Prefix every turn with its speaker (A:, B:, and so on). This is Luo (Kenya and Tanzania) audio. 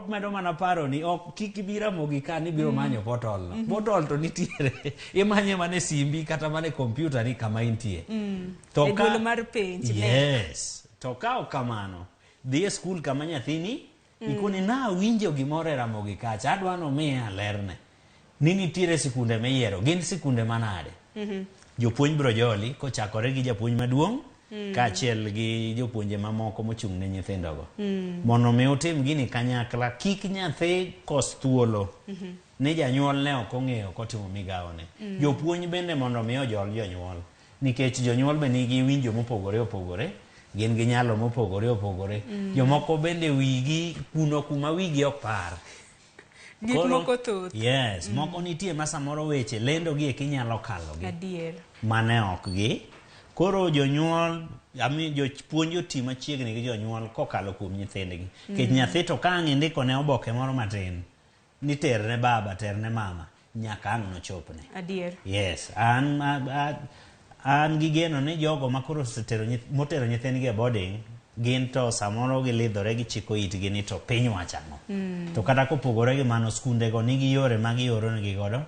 A: medo mana paro ni kik ibira mogi ka ni biro manyo portal no. Portal to nitiere imanye mane simbi kata mane kompyuta ni kama intie.
B: To ka mar penj.
A: Yes. To ka kamano dhi e skul kama nyathini ikoni na winjo gimoro e Ramogi kacha adwa no miya lerne ni nitiere sikunde miyiero gin sikunde manade. Jopuonj biro joli kochakore gi japuonj maduong' kaachiel gi jopuonje mamoko mochung' ne nyithindogo mondo mi utim gini kanyakla kik nyathi kos thuolo ni janyuol ne ok ong'eyo kotimo migawone. Jopuonj bende mondo mi ojol jonyuol nikech jonyuol be nigi winjo mopogore opogore gin gi nyalo mopogore opogore. Jomoko bende wigi kuno kuma wigi ok par
B: gik moko thoth.
A: Yes, moko nitie ma samoro weche lendo gi kinyalo kalo gi
B: adier
A: mane ok gi. Koro jonyuol jopuonj oti machiegni gi jonyuol kokalo kuom nyithindgi. Kech nyathi to ka ang' indiko ne oboke moro matin ni terne baba terne mama nyaka ang' nochopne.
B: Adier.
A: Yes, an gi geno ni jogo makoro motero nyithindgi e boarding gin to samoro gilidhore gichiko itgi ni to piny wachang'o. To kata kopogore gi mano skundego nigi yore ma gioro negi godo